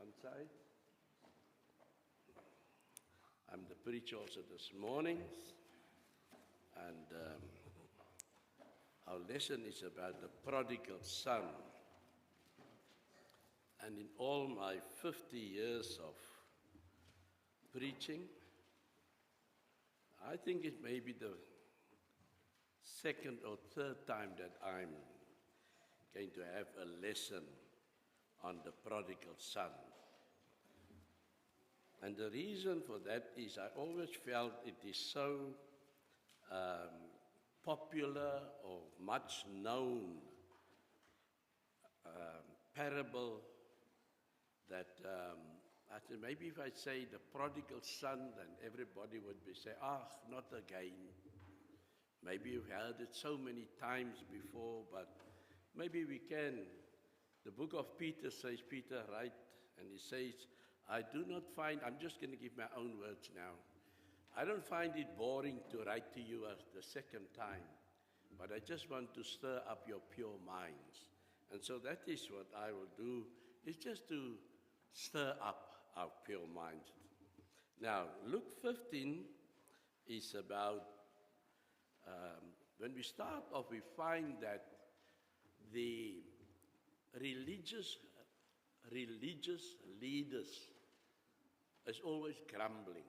one side. I'm the preacher also this morning, and our lesson is about the prodigal son. And in all my 50 years of preaching, I think it may be the second or third time that I'm going to have a lesson on the prodigal son. And the reason for that is I always felt it is so popular or much known parable that I said, maybe if I say the prodigal son, then everybody would be saying, not again. Maybe you've heard it so many times before, but maybe we can. The book of Peter says, Peter write, and he says, I do not find, I'm just going to give my own words now. I don't find it boring to write to you the second time, but I just want to stir up your pure minds. And so that is what I will do, is just to stir up our pure minds. Now, Luke 15 is about, when we start off, we find that the religious leaders is always grumbling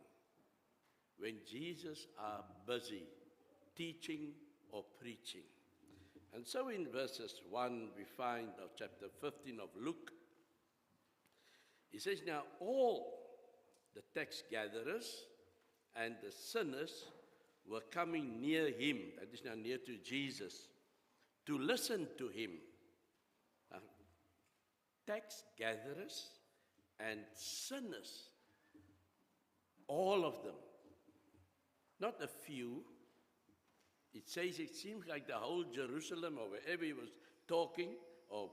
when Jesus are busy teaching or preaching. And so in verses 1 we find of chapter 15 of Luke, he says, now all the tax gatherers and the sinners were coming near him, that is now near to Jesus, to listen to him. Tax gatherers and sinners, all of them, not a few. It says it seems like the whole Jerusalem or wherever he was talking or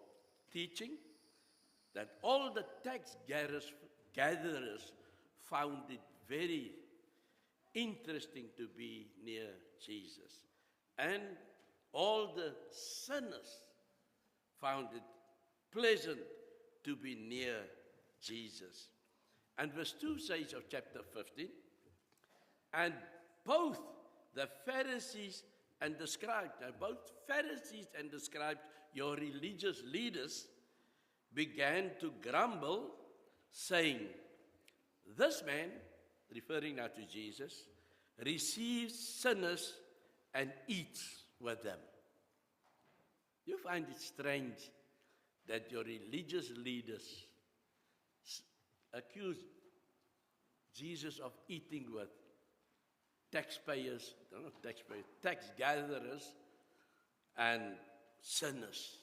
teaching, that all the tax gatherers found it very interesting to be near Jesus. And all the sinners found it pleasant to be near Jesus. And verse 2 says of chapter 15, and both the Pharisees and the scribes, both Pharisees and the scribes, your religious leaders, began to grumble, saying, this man, referring now to Jesus, receives sinners and eats with them. You find it strange that your religious leaders accuse Jesus of eating with tax gatherers and sinners.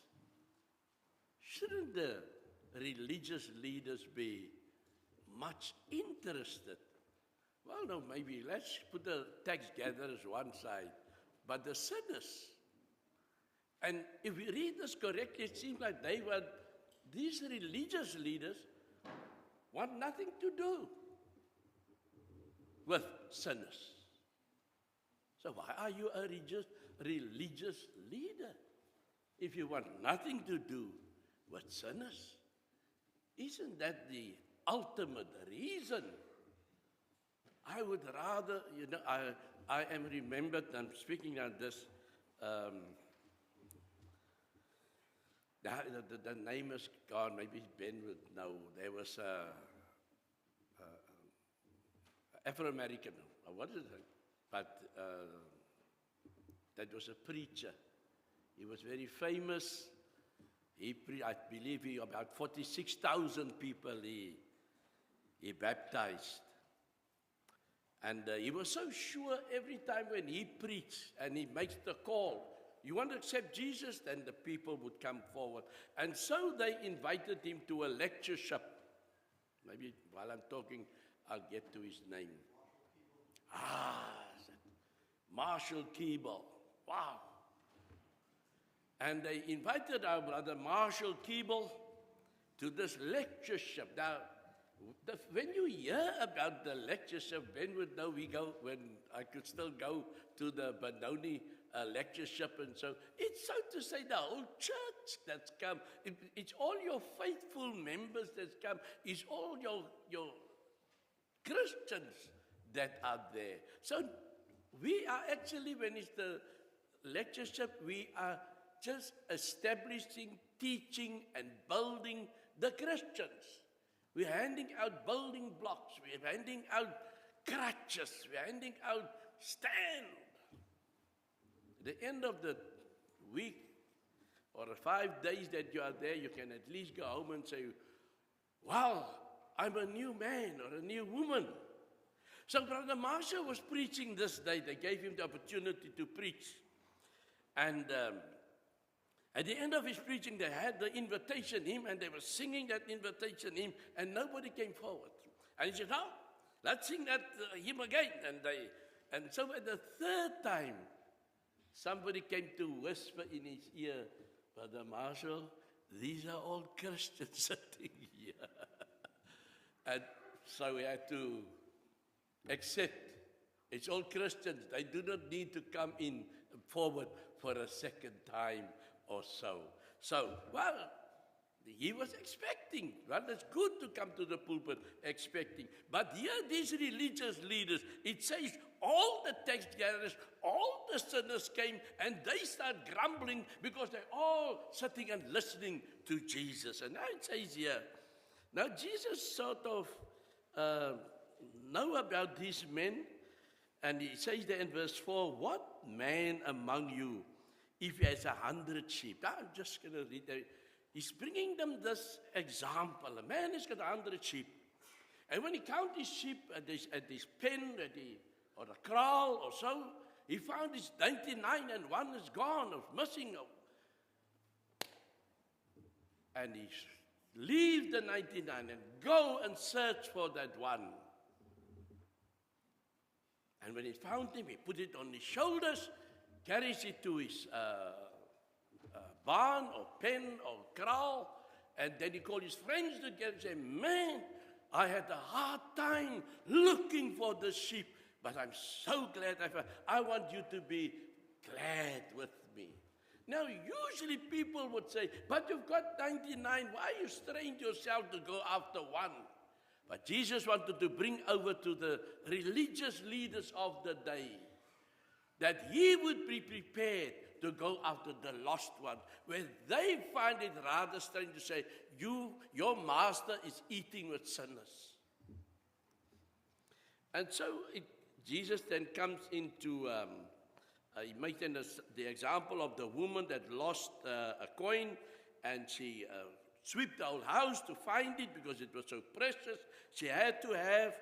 Shouldn't the religious leaders be much interested? Well, no, maybe let's put the tax gatherers one side, but the sinners. And if we read this correctly, it seems like these religious leaders want nothing to do with sinners. So why are you a religious leader if you want nothing to do with sinners? Isn't that the ultimate reason? I would rather, I am remembered, I'm speaking on this, the name is gone, maybe Ben would know. There was a Afro-American, what is it? But that was a preacher. He was very famous. I believe about 46,000 people he baptized. And he was so sure every time when he preached and he makes the call, you want to accept Jesus? Then the people would come forward. And so they invited him to a lectureship. Maybe while I'm talking, I'll get to his name. Marshall Keeble. Wow. And they invited our brother Marshall Keeble to this lectureship. Now, when you hear about the lectureship, Ben would know when I could still go to the Benoni a lectureship and so. It's so to say the whole church that's come. It's all your faithful members that's come. It's all your Christians that are there. So we are actually, when it's the lectureship, we are just establishing, teaching, and building the Christians. We're handing out building blocks. We're handing out crutches. We're handing out stand. At the end of the week or the 5 days that you are there, you can at least go home and say, wow, I'm a new man or a new woman. So Brother Marshall was preaching this day. They gave him the opportunity to preach. And at the end of his preaching, they had the invitation hymn, and they were singing that invitation hymn, and nobody came forward. And he said, "No, let's sing that hymn again." And so at the third time, somebody came to whisper in his ear, "Brother Marshall, these are all Christians sitting here." And so we had to accept. It's all Christians. They do not need to come in forward for a second time or so. So, well, he was expecting. Well, it's good to come to the pulpit expecting. But here, these religious leaders, it says all the tax gatherers, all the sinners came, and they start grumbling because they're all sitting and listening to Jesus. And now it says here, now Jesus sort of know about these men, and he says there in verse 4, "What man among you, if he has 100 sheep?" Now, I'm just going to read that. He's bringing them this example. A man has got 100 sheep. And when he counted his sheep at his pen, or the kraal or so, he found his 99 and one is gone or missing. And he leave the 99 and go and search for that one. And when he found him, he put it on his shoulders, carries it to his barn or pen or kraal, and then he called his friends together and said, "Man, I had a hard time looking for the sheep, but I'm so glad I found. I want you to be glad with me." Now, usually people would say, "But you've got 99, why you strain yourself to go after one?" But Jesus wanted to bring over to the religious leaders of the day that he would be prepared to go after the lost one, where they find it rather strange to say, your master is eating with sinners. And so Jesus then comes into, he makes the example of the woman that lost a coin, and she swept the whole house to find it because it was so precious. She had to have,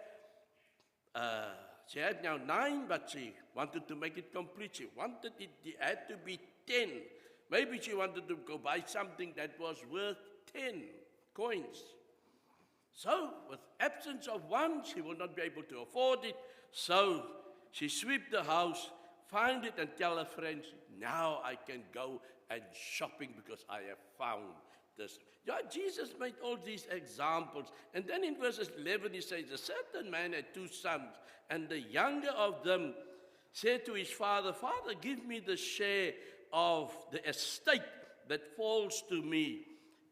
she had now 9, but she wanted to make it complete. She wanted it had to be 10. Maybe she wanted to go buy something that was worth 10 coins. So, with absence of one, she will not be able to afford it. So, she swept the house, find it, and tell her friends, "Now I can go and shopping because I have found this." Yeah, Jesus made all these examples. And then in verses 11 he says, "A certain man had 2 sons, and the younger of them said to his father, 'Father, give me the share of the estate that falls to me.'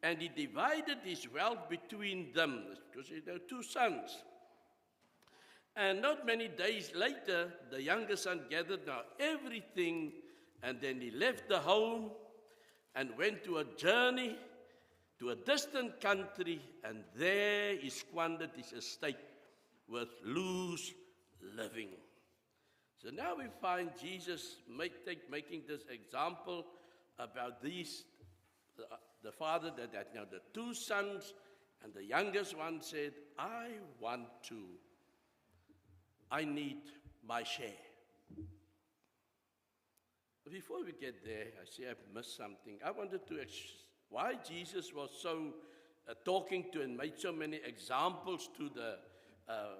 And he divided his wealth between them," because there were 2 sons. "And not many days later, the younger son gathered now everything, and then he left the home and went to a journey to a distant country, and there he squandered his estate with loose living." So now we find Jesus making this example about these, the father that had now the 2 sons, and the youngest one said, I need my share. Before we get there, I see I've missed something. I wanted to why Jesus was so talking to and made so many examples to the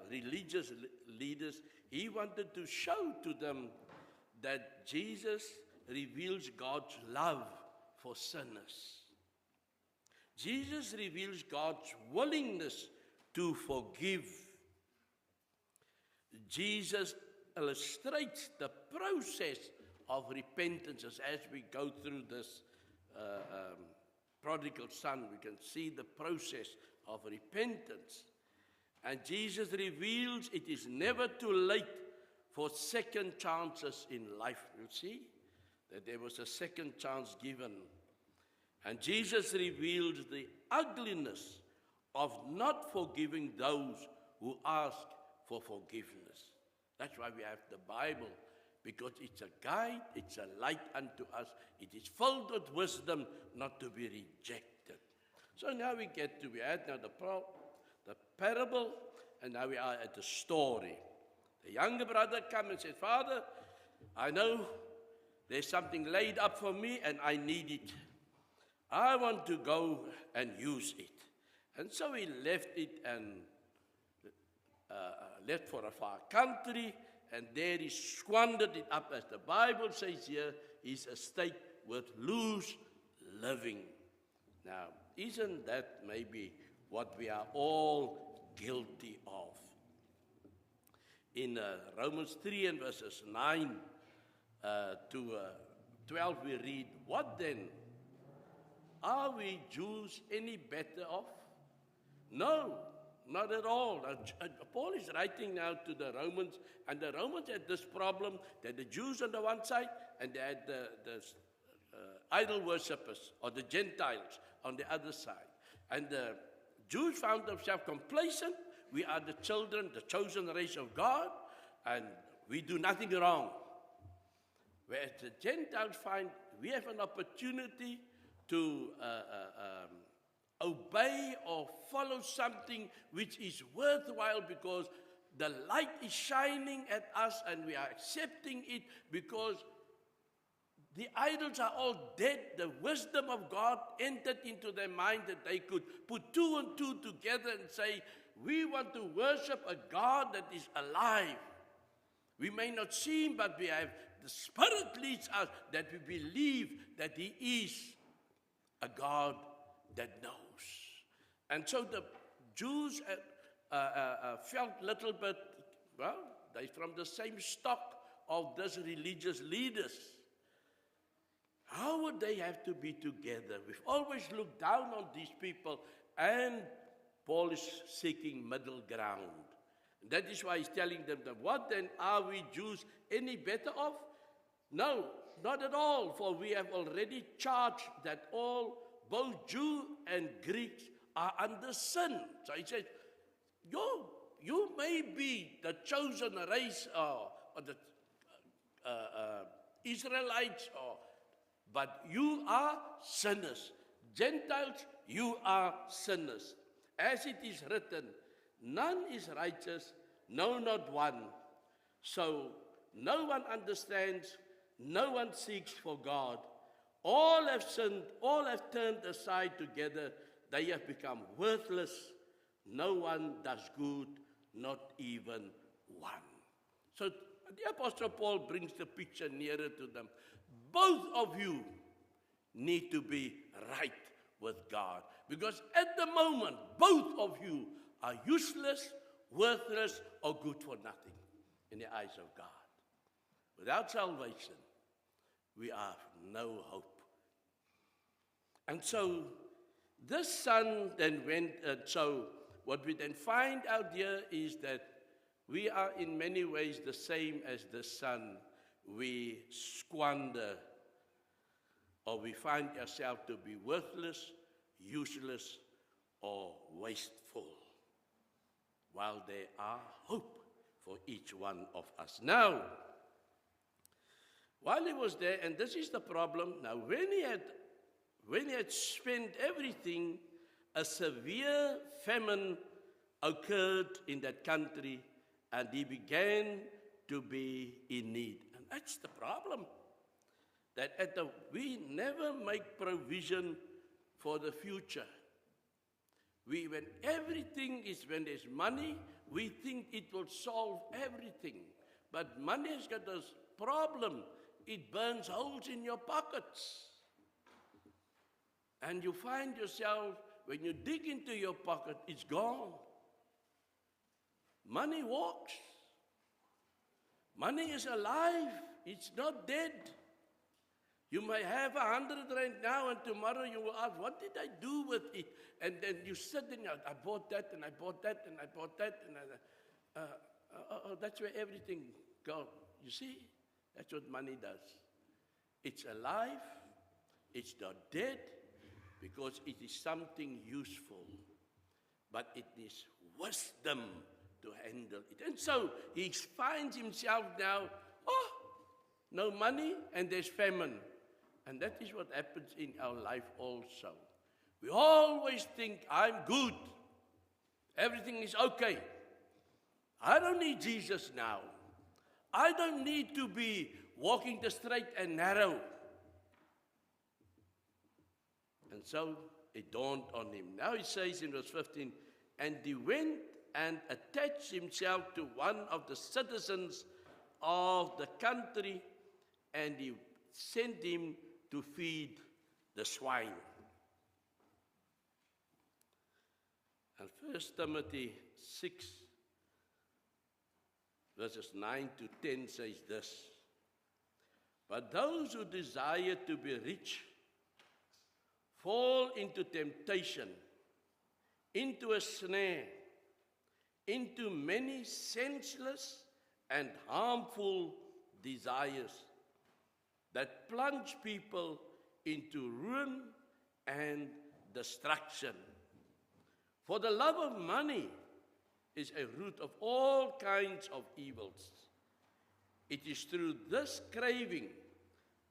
religious leaders. He wanted to show to them that Jesus reveals God's love for sinners. Jesus reveals God's willingness to forgive. Jesus illustrates the process of repentance as we go through this prodigal son. We can see the process of repentance. And Jesus reveals it is never too late for second chances in life. You see that there was a second chance given. And Jesus reveals the ugliness of not forgiving those who ask for forgiveness. That's why we have the Bible, because it's a guide, it's a light unto us. It is filled with wisdom not to be rejected. So now we had now the parable, and now we are at the story. The younger brother comes and says, Father, I know there's something laid up for me and I need it. I want to go and use it. And so he left it and left for a far country, and there he squandered it up, as the Bible says here, his estate with loose living. Now, isn't that maybe what we are all guilty of? In Romans 3 and verses 9 to 12 we read, what then? Are we Jews any better off? No, not at all. Paul is writing now to the Romans, and the Romans had this problem, that the Jews on the one side, and they had the idol worshippers, or the Gentiles, on the other side. And the Jews found themselves complacent. We are the children, the chosen race of God, and we do nothing wrong. Whereas the Gentiles find we have an opportunity to obey or follow something which is worthwhile, because the light is shining at us and we are accepting it, because the idols are all dead. The wisdom of God entered into their mind that they could put two and two together and say, we want to worship a God that is alive. We may not see him, but we have, the Spirit leads us that we believe that he is a God that knows. And so the Jews felt a little bit, well, they're from the same stock of these religious leaders. How would they have to be together? We've always looked down on these people, and Paul is seeking middle ground. And that is why he's telling them that, what then, are we Jews any better off? No, not at all, for we have already charged that all, both Jew and Greeks, are under sin. So he says, you may be the chosen race or the Israelites, but you are sinners. Gentiles, you are sinners. As it is written, none is righteous, no, not one. So no one understands, no one seeks for God. All have sinned, all have turned aside together. They have become worthless. No one does good, not even one. So the Apostle Paul brings the picture nearer to them. Both of you need to be right with God. Because at the moment, both of you are useless, worthless, or good for nothing in the eyes of God. Without salvation, we have no hope. And so this son then went, so what we then find out here is that we are in many ways the same as the son. We squander, or we find ourselves to be worthless, useless, or wasteful, while there are hope for each one of us. Now, while he was there, and this is the problem, now when he had spent everything, a severe famine occurred in that country, and he began to be in need. And that's the problem, that we never make provision for the future. When there's money, we think it will solve everything. But money has got this problem. It burns holes in your pockets. And you find yourself, when you dig into your pocket, it's gone. Money walks. Money is alive. It's not dead. You may have 100 rand now, and tomorrow you will ask, what did I do with it? And then you sit and you, I bought that, and I bought that, and I bought that, and that's where everything goes. You see, that's what money does. It's alive, it's not dead, because it is something useful. But it needs wisdom to handle it. And so he finds himself now, no money, and there's famine. And that is what happens in our life also. We always think, I'm good. Everything is okay. I don't need Jesus now. I don't need to be walking the straight and narrow. And so it dawned on him. Now he says in verse 15, and he went and attached himself to one of the citizens of the country, and he sent him to feed the swine. And 1 Timothy 6, verses 9 to 10 says this, but those who desire to be rich fall into temptation, into a snare, into many senseless and harmful desires that plunge people into ruin and destruction. For the love of money is a root of all kinds of evils. It is through this craving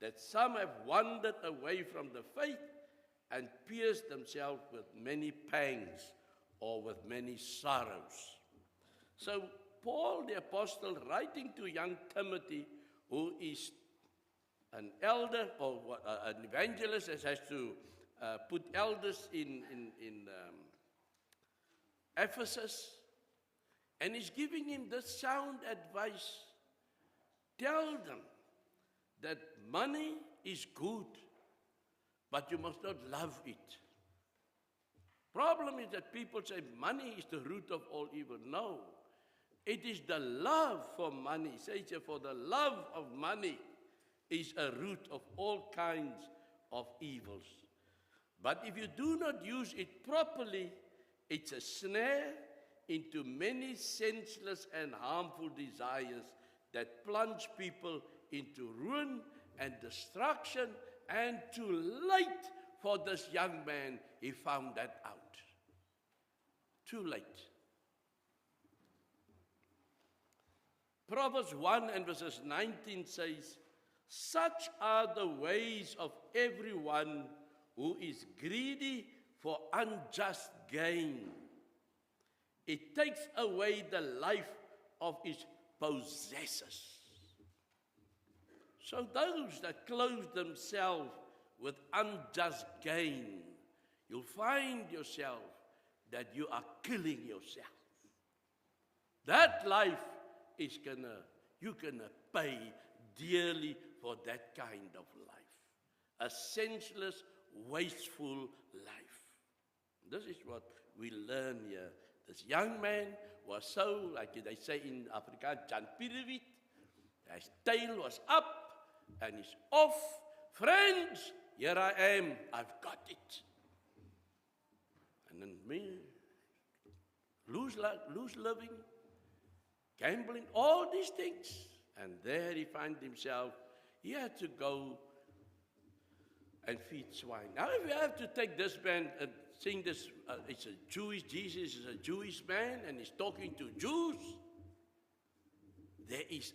that some have wandered away from the faith and pierced themselves with many pangs or with many sorrows. So Paul the apostle, writing to young Timothy, who is an elder or an evangelist, as has to put elders in Ephesus, and he's giving him this sound advice. Tell them that money is good, but you must not love it. Problem is that people say money is the root of all evil. No, it is the love for money. Say, for the love of money is a root of all kinds of evils. But if you do not use it properly, it's a snare into many senseless and harmful desires that plunge people into ruin and destruction. And too late for this young man, he found that out. Too late. Proverbs 1 and verses 19 says, such are the ways of everyone who is greedy for unjust gain. It takes away the life of its possessors. So those that clothe themselves with unjust gain, you'll find yourself that you are killing yourself. That life is you're gonna pay dearly for that kind of life. A senseless, wasteful life. This is what we learn here. This young man was so, like they say in Africa, Jan Pirewit. His tail was up and he's off. Friends, here I am. I've got it. And then me, lose living, gambling, all these things. And there he finds himself, he had to go and feed swine. Now if you have to take this man and sing this, it's a Jewish, Jesus is a Jewish man and he's talking to Jews. There is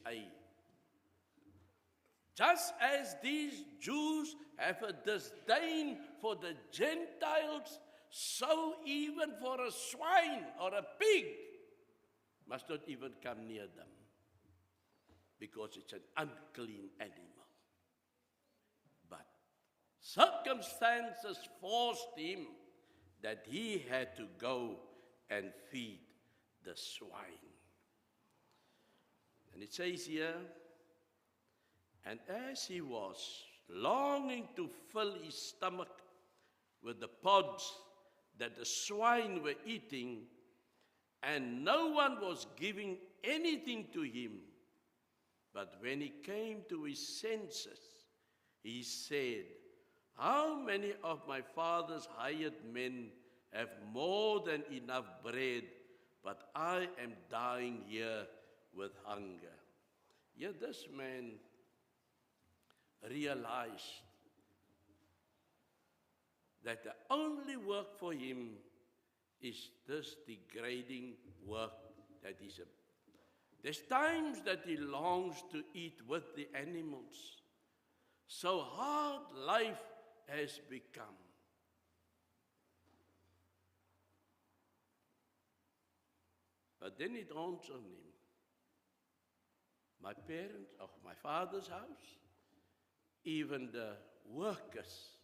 just as these Jews have a disdain for the Gentiles, so even for a swine or a pig must not even come near them, because it's an unclean animal. But circumstances forced him that he had to go and feed the swine. And it says here, and as he was longing to fill his stomach with the pods that the swine were eating, and no one was giving anything to him, but when he came to his senses, He said, how many of my father's hired men have more than enough bread, but I am dying here with hunger? Yet this man realized that the only work for him is this degrading work that he's a. There's times that he longs to eat with the animals. So hard life has become. But then it dawns on him. My parents, my father's house, even the workers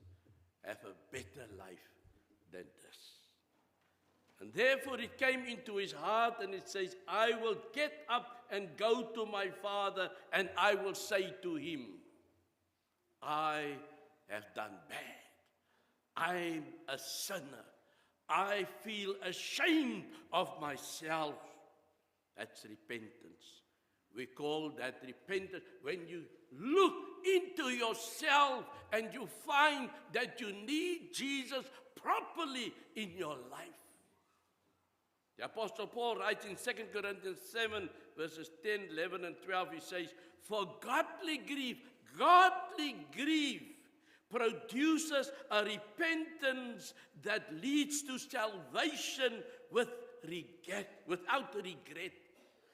have a better life than this. And therefore it came into his heart, and it says, I will get up and go to my father, and I will say to him, I have done bad. I'm a sinner. I feel ashamed of myself. That's repentance. We call that repentance when you look into yourself and you find that you need Jesus properly in your life. The Apostle Paul writes in 2 Corinthians 7, verses 10, 11, and 12, he says, for godly grief produces a repentance that leads to salvation without regret.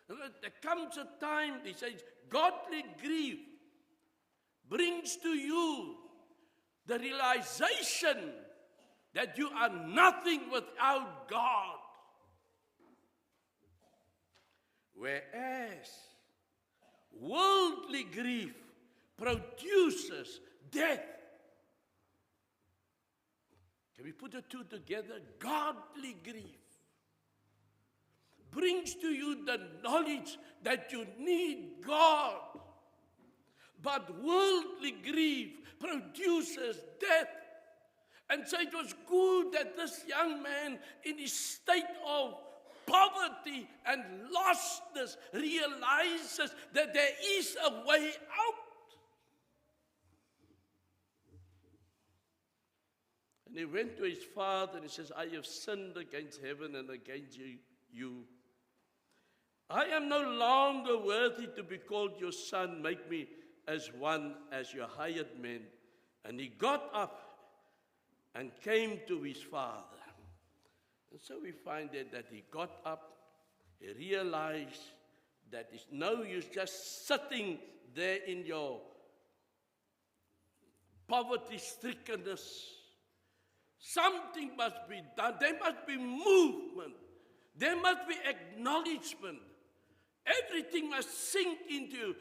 There comes a time, he says, godly grief brings to you the realization that you are nothing without God. Whereas worldly grief produces death. Can we put the two together? Godly grief brings to you the knowledge that you need God. But worldly grief produces death. And so it was good that this young man, in his state of poverty and lostness, realizes that there is a way out. And he went to his father and he says, I have sinned against heaven and against you. I am no longer worthy to be called your son. Make me as one as your hired men. And he got up and came to his father. And so we find that he got up, he realized that it's no use just sitting there in your poverty-strickenness. Something must be done. There must be movement. There must be acknowledgement. Everything must sink into you.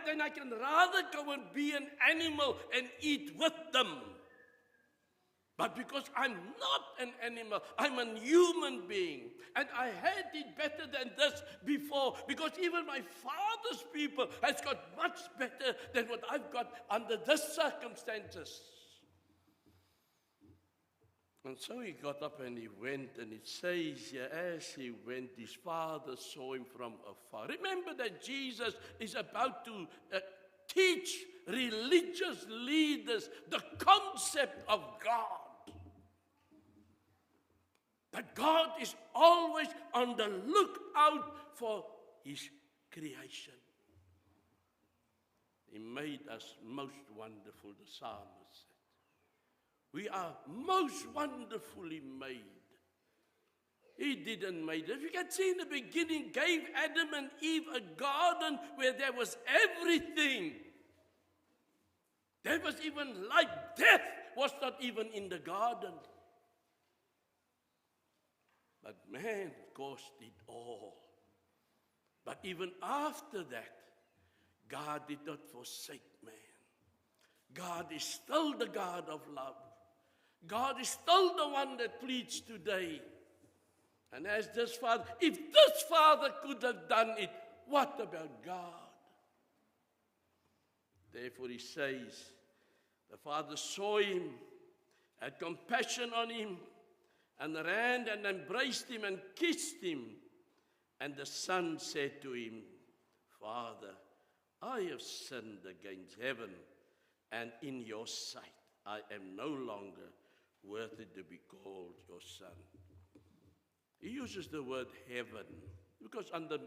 Then I can rather go and be an animal and eat with them. But because I'm not an animal, I'm a human being. And I had it better than this before. Because even my father's people has got much better than what I've got under these circumstances. And so he got up and he went, and it says here, as he went, his father saw him from afar. Remember that Jesus is about to teach religious leaders the concept of God. That God is always on the lookout for his creation. He made us most wonderful, the psalmist said. We are most wonderfully made. He didn't make it. You can see in the beginning, gave Adam and Eve a garden where there was everything. There was even life. Death was not even in the garden. But man caused it all. But even after that, God did not forsake man. God is still the God of love. God is still the one that pleads today. And as this father, if this father could have done it, what about God? Therefore he says, the father saw him, had compassion on him, and ran and embraced him and kissed him. And the son said to him, Father, I have sinned against heaven and in your sight I am no longer worthy to be called your son. He uses the word heaven because under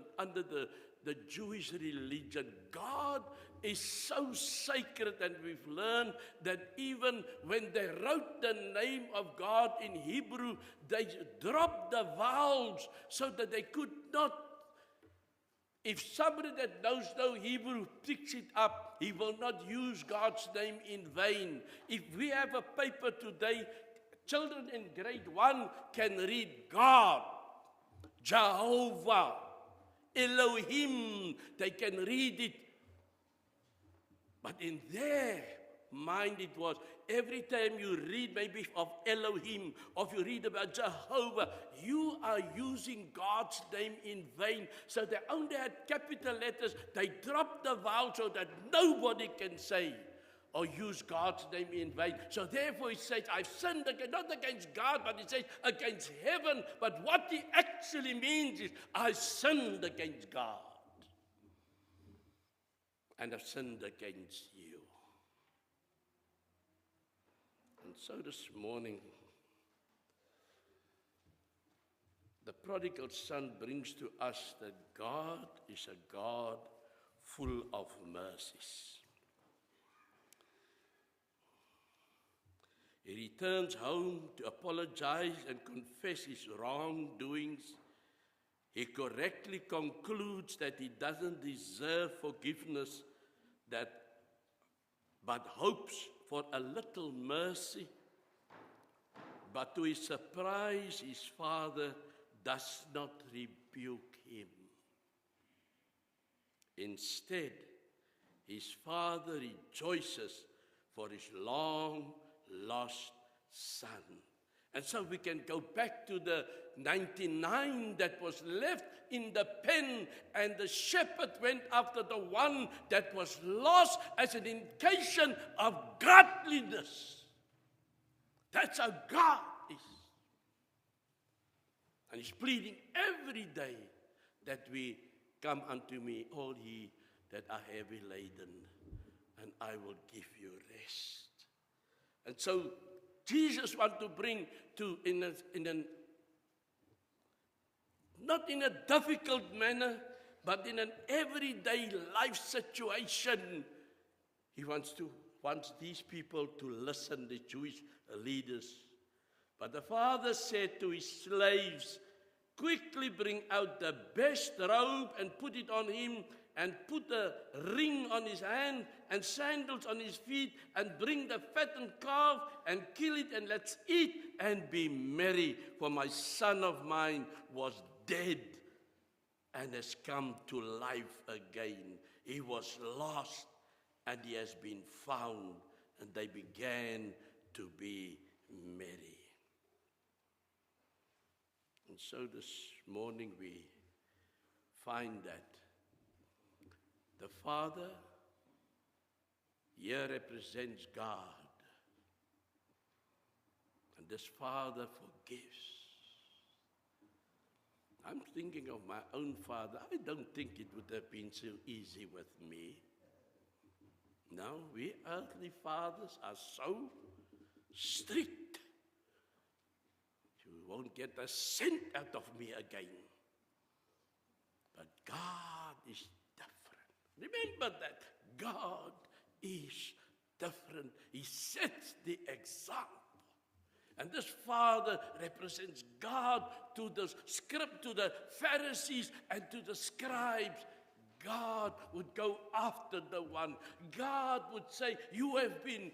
the Jewish religion, God is so sacred, and we've learned that even when they wrote the name of God in Hebrew, they dropped the vowels so that they could not. If somebody that knows no Hebrew picks it up, he will not use God's name in vain. If we have a paper today, children in grade 1 can read God, Jehovah, Elohim. They can read it. But in their mind it was, every time you read maybe of Elohim, or if you read about Jehovah, you are using God's name in vain. So they only had capital letters. They dropped the vowel so that nobody can say or use God's name in vain. So therefore he says, I've sinned against, not against God, but he says against heaven. But what he actually means is, I sinned against God. And I've sinned against you. And so this morning, the prodigal son brings to us that God is a God full of mercies. He returns home to apologize and confess his wrongdoings. He correctly concludes that he doesn't deserve forgiveness, but hopes for a little mercy. But to his surprise, his father does not rebuke him. Instead, his father rejoices for his long-lost son. And so we can go back to the 99 that was left in the pen, and the shepherd went after the one that was lost as an indication of godliness. That's how God is. And he's pleading every day that we come unto me, all ye that are heavy laden, and I will give you rest. And so Jesus wants to bring to, not in a difficult manner, but in an everyday life situation. He wants these people to listen, the Jewish leaders. But the father said to his slaves, quickly bring out the best robe and put it on him, and put a ring on his hand and sandals on his feet, and bring the fattened calf and kill it, and let's eat and be merry. For my son of mine was dead and has come to life again. He was lost and he has been found. And they began to be merry. And so this morning we find that the Father here represents God. And this Father forgives. I'm thinking of my own father. I don't think it would have been so easy with me. No, we earthly fathers are so strict. You won't get a cent out of me again. But God is different. Remember that. God is different. He sets the example. And this father represents God to the Pharisees and to the scribes. God would go after the one. God would say, you have been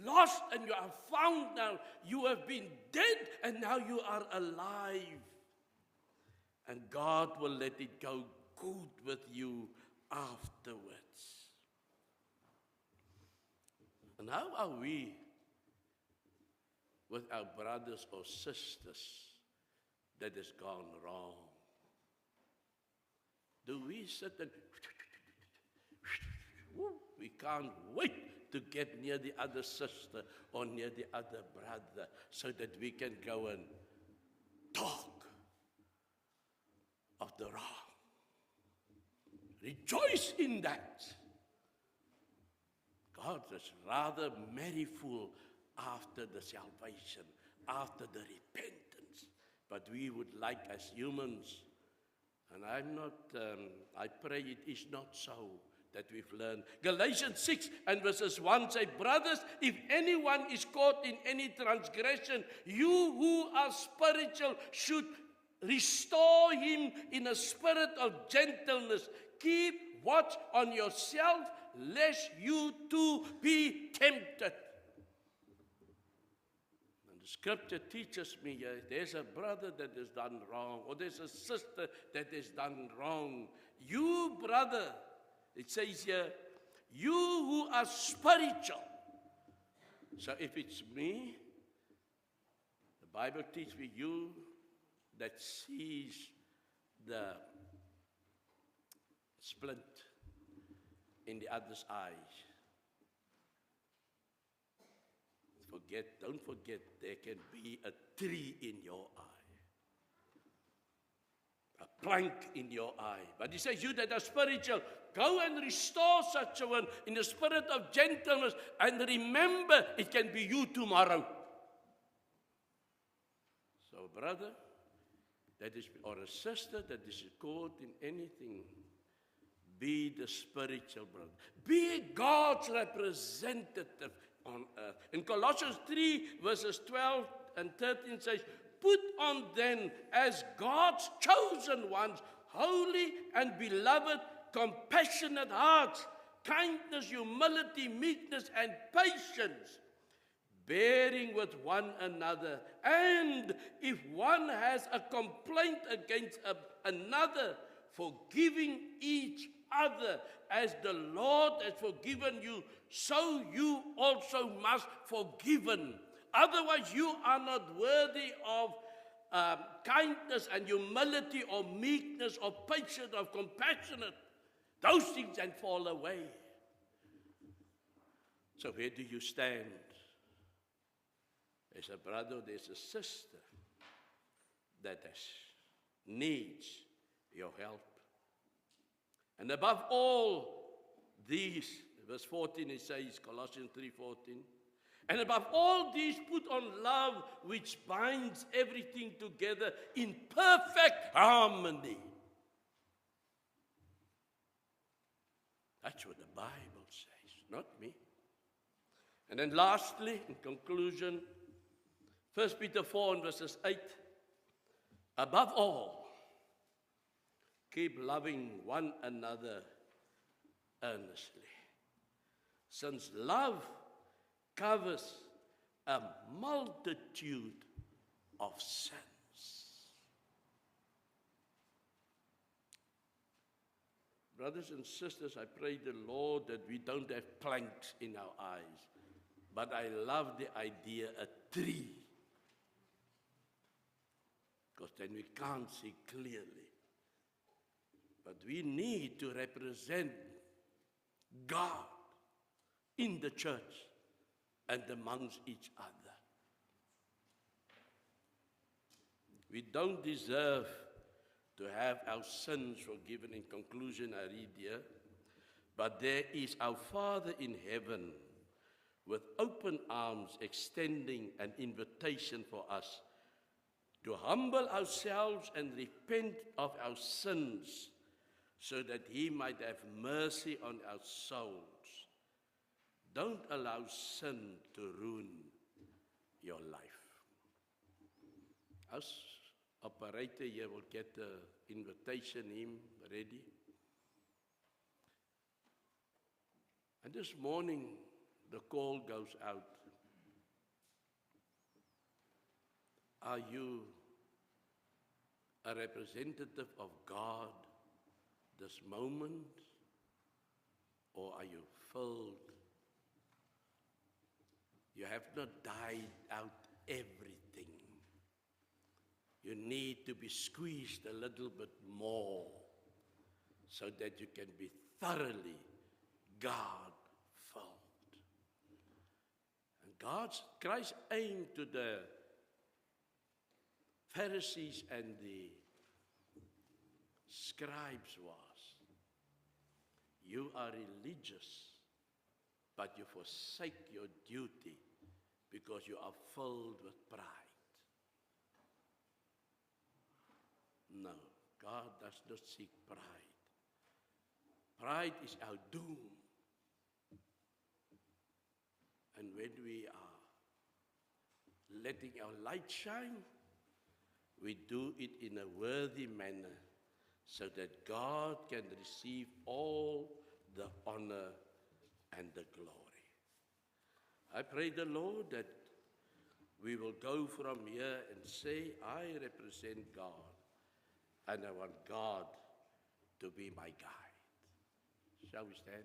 lost and you are found now. You have been dead and now you are alive. And God will let it go good with you afterwards. And how are we with our brothers or sisters that has gone wrong? Do we sit and we can't wait to get near the other sister or near the other brother so that we can go and talk of the wrong? Rejoice in that. God is rather merriful after the salvation, after the repentance. But we would like as humans, and I pray it is not so, that we've learned. Galatians 6 and verses 1 say, brothers, if anyone is caught in any transgression, you who are spiritual should restore him in a spirit of gentleness. Keep watch on yourself, lest you too be tempted. And the scripture teaches me, there's a brother that has done wrong, or there's a sister that has done wrong. You, brother, it says here, you who are spiritual. So if it's me, the Bible teaches me, you that sees the splint in the other's eyes. Don't forget, there can be a tree in your eye, a plank in your eye. But he says, you that are spiritual, go and restore such a one in the spirit of gentleness, and remember, it can be you tomorrow. So, brother, that is, or a sister that is caught in anything, be the spiritual brother. Be God's representative on earth. In Colossians 3, verses 12 and 13 says, put on then as God's chosen ones, holy and beloved, compassionate hearts, kindness, humility, meekness, and patience, bearing with one another. And if one has a complaint against another, forgiving each other, as the Lord has forgiven you, so you also must forgiven. Otherwise, you are not worthy of kindness and humility or meekness or patience or compassionate. Those things then fall away. So where do you stand? There's a brother, there's a sister that needs your help. And above all these, verse 14 it says, Colossians 3:14, and above all these put on love, which binds everything together in perfect harmony. That's what the Bible says, not me. And then lastly, in conclusion, 1 Peter 4 and verses 8, above all, keep loving one another earnestly, since love covers a multitude of sins. Brothers and sisters, I pray the Lord that we don't have planks in our eyes, but I love the idea a tree, because then we can't see clearly. But we need to represent God in the church and amongst each other. We don't deserve to have our sins forgiven. In conclusion, I read here, but there is our Father in heaven with open arms extending an invitation for us to humble ourselves and repent of our sins, so that he might have mercy on our souls. Don't allow sin to ruin your life. Our operator here will get the invitation hymn ready. And this morning, the call goes out. Are you a representative of God this moment, or are you filled? You have not died out everything. You need to be squeezed a little bit more so that you can be thoroughly God-filled. And Christ's aim to the Pharisees and the scribes was, you are religious, but you forsake your duty because you are filled with pride. No, God does not seek pride. Pride is our doom. And when we are letting our light shine, we do it in a worthy manner so that God can receive all the honor and the glory. I pray the Lord that we will go from here and say, I represent God, and I want God to be my guide. Shall we stand?